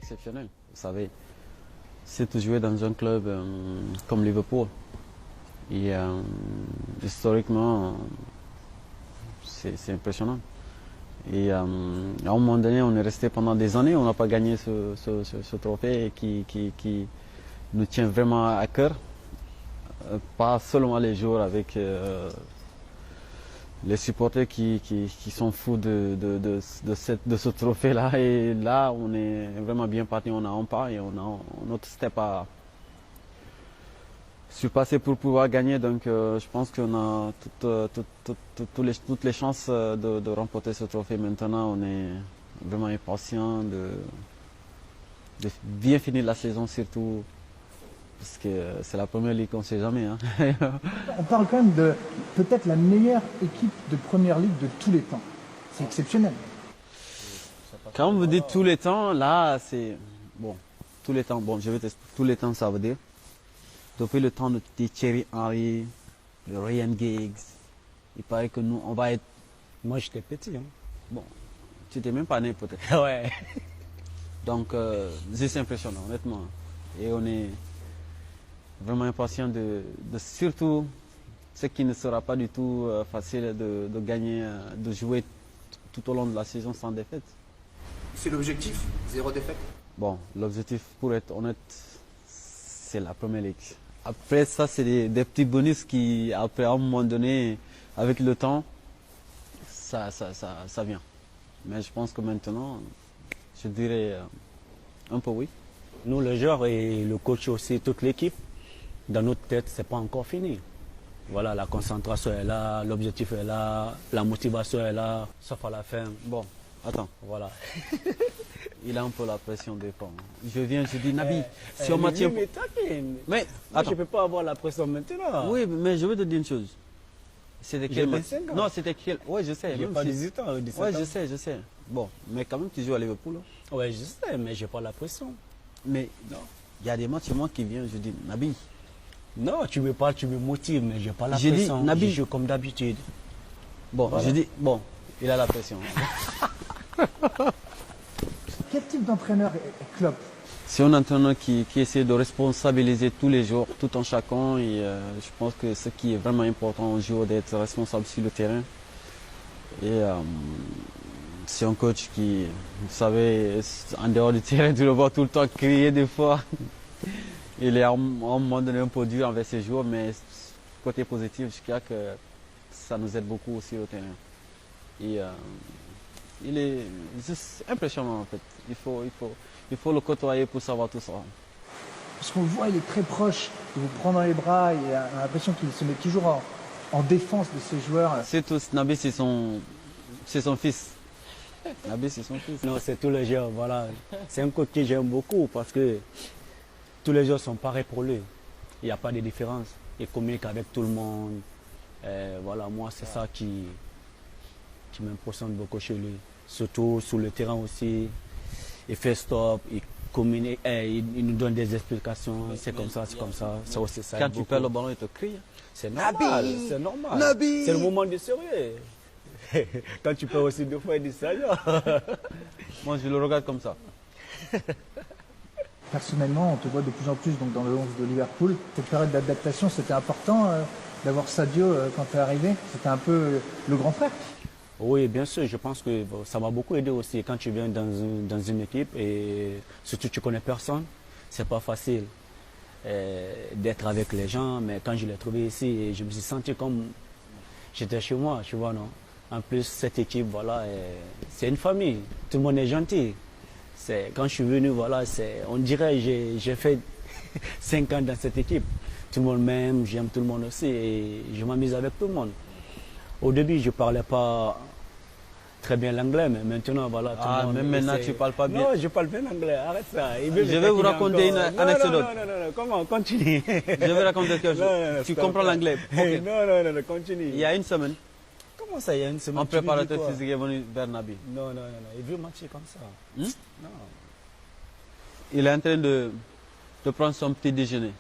exceptionnel. Vous savez, c'est de jouer dans un club comme Liverpool. Et historiquement, c'est impressionnant. Et à un moment donné, on est resté pendant des années, on n'a pas gagné ce trophée qui nous tient vraiment à cœur. Pas seulement les joueurs avec les supporters qui sont fous de ce trophée-là. Et là, on est vraiment bien parti, on a un pas et on a notre step à surpasser pour pouvoir gagner. Donc je pense qu'on a toutes les chances de remporter ce trophée. Maintenant, on est vraiment impatient de bien finir la saison surtout. Parce que c'est la première ligue, on ne sait jamais. Hein. On parle quand même de peut-être la meilleure équipe de première ligue de tous les temps. C'est exceptionnel. Quand vous dites tous les temps, là, c'est... Bon, tous les temps, bon, je vais t'expliquer. Tous les temps, ça veut dire... Depuis le temps de Thierry Henry, de Ryan Giggs, il paraît que nous, on va être... Moi, j'étais petit. Hein. Bon, tu n'étais même pas né peut-être. Ouais. Donc, c'est impressionnant, honnêtement. Et on est vraiment impatient de surtout ce qui ne sera pas du tout facile de gagner, de jouer tout au long de la saison sans défaite. C'est l'objectif, 0 défaite? Bon, l'objectif, pour être honnête, c'est la première ligue. Après ça, c'est des petits bonus qui, après, à un moment donné, avec le temps, ça vient. Mais je pense que maintenant, je dirais un peu oui. Nous, le joueur et le coach aussi, toute l'équipe, dans notre tête, c'est pas encore fini. Voilà, la concentration est là, l'objectif est là, la motivation est là, sauf à la fin. Bon, attends. Voilà. Il a un peu la pression des fois. Je viens, je dis, Nabi, si on m'attire... Mais attends. Je ne peux pas avoir la pression maintenant. Oui, mais je veux te dire une chose. C'était quel match? Non, c'était quel... Oui, je sais. J'ai pas 18 ans, 17 ans. Oui, je sais. Bon, mais quand même, tu joues à Liverpool. Hein? Oui, je sais, mais je n'ai pas la pression. Mais il y a des matchs, moi, qui viennent, je dis, Nabi... Non, tu me parles, tu me motives, mais je n'ai pas la pression. Dit, Nabi... Je joue comme d'habitude. Bon, voilà. Je dis, bon, il a la pression. Quel type d'entraîneur est Klopp? C'est un entraîneur qui essaie de responsabiliser tous les jours, tout en chacun. Et je pense que ce qui est vraiment important au jour d'être responsable sur le terrain. Et c'est un coach qui, vous savez, en dehors du terrain, tu le vois tout le temps crier des fois. Il est à un moment donné un peu dur envers ses joueurs, mais côté positif, je crois que ça nous aide beaucoup aussi au terrain. Et il est juste impressionnant en fait. Il faut le côtoyer pour savoir tout ça. Parce qu'on le voit, il est très proche, il vous prend dans les bras, il a l'impression qu'il se met toujours en défense de ses joueurs. C'est tout, Nabi c'est son fils. Nabi c'est son fils. Non, c'est tous les joueurs, voilà. C'est un coach que j'aime beaucoup parce que tous les joueurs sont pareils pour lui. Il n'y a pas de différence. Il communique avec tout le monde. Voilà, moi c'est ça qui m'impressionne beaucoup chez lui. Surtout sur le terrain aussi. Il fait stop, il communique, il nous donne des explications. C'est comme ça, c'est comme ça. Ça aussi, ça quand tu perds le ballon, il te crie. C'est normal, c'est normal. C'est le moment de sérieux. Quand tu perds aussi deux fois, il dit sérieux. Moi, je le regarde comme ça. Personnellement, on te voit de plus en plus donc, dans le 11 de Liverpool. Cette période d'adaptation, c'était important d'avoir Sadio quand tu es arrivé. C'était un peu le grand frère. Oui, bien sûr, je pense que ça m'a beaucoup aidé aussi quand tu viens dans une équipe et surtout tu connais personne, c'est pas facile d'être avec les gens, mais quand je l'ai trouvé ici, je me suis senti comme j'étais chez moi, tu vois, non? En plus, cette équipe, voilà, c'est une famille, tout le monde est gentil. Quand je suis venu, voilà, on dirait que j'ai fait 5 ans dans cette équipe. Tout le monde m'aime, j'aime tout le monde aussi et je m'amuse avec tout le monde. Au début, je ne parlais pas très bien l'anglais, mais maintenant, voilà. Même maintenant, tu ne parles pas bien. Non, je parle bien l'anglais, arrête ça. Je vais vous raconter une anecdote. Non, comment? Continue. Je vais raconter quelque chose. Tu comprends l'anglais? Okay. Non, continue. Il y a une semaine. Comment ça, il y a une semaine? Un préparateur physique est venu vers Nabi. Non, il veut matcher comme ça. Non. Il est en train de prendre son petit déjeuner.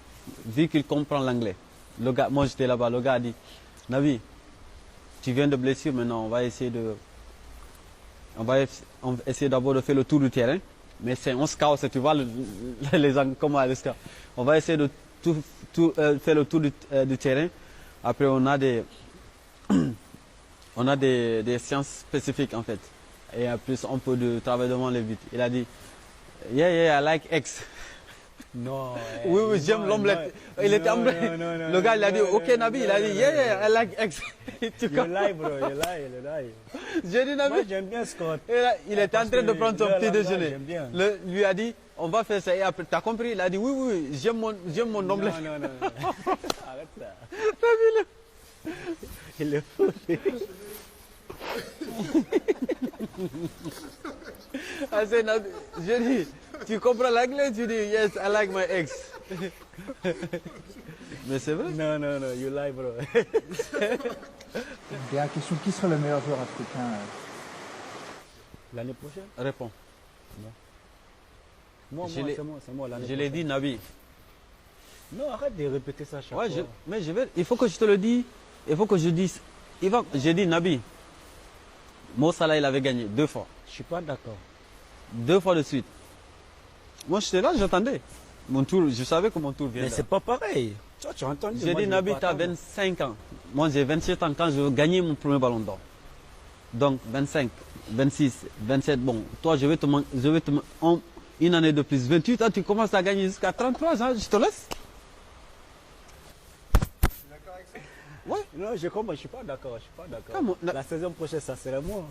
Vu qu'il comprend l'anglais. Moi, j'étais là-bas. Le gars a dit, Nabi, tu viens de blessure, maintenant on va essayer d'abord de faire le tour du terrain. Mais c'est un scout, tu vois les angles, comment les scouts. On va essayer de faire le tour du terrain. Après, on a des séances spécifiques en fait. Et en plus, on peut travailler devant les buts. Il a dit, yeah, I like X. Non. Oui, j'aime l'omelette. Il était le gars, il a dit, ok Nabi, il a dit, yeah, I like X. You lie, bro, you lie. J'ai dit Nabi. Moi, j'aime bien Scott. Et là, il était en train de prendre son petit déjeuner. J'aime bien. Lui a dit, on va faire ça. Et après, t'as compris? Il a dit, oui, j'aime mon omelette. Non. Arrête ça. T'as vu le... Il est fou. Ah, je dis, tu comprends l'anglais? Tu dis, yes, I like my ex. Mais c'est vrai? Non, you lie, bro. Dernière question, qui sera le meilleur joueur africain L'année prochaine? Réponds. C'est moi l'année Je l'ai dit, Nabi. Non, arrête de répéter ça chaque fois. Mais il faut que je te le dise. Il faut que je dise. J'ai dit Nabi. Mo Salah, il avait gagné 2 fois. Je suis pas d'accord. 2 fois de suite. Moi, j'étais là, j'attendais. Mon tour, je savais que mon tour viendrait. Mais c'est pas pareil. Tu as entendu? J'ai dit Nabi, tu as 25 ans. Moi, j'ai 27 ans quand je gagnais mon premier ballon d'or. Donc, 25, 26, 27. Bon, toi, je vais te une année de plus. 28 ans, tu commences à gagner jusqu'à 33 ans. Je te laisse. Ouais. Non, je suis pas d'accord. Comment? La saison prochaine, ça serait moi.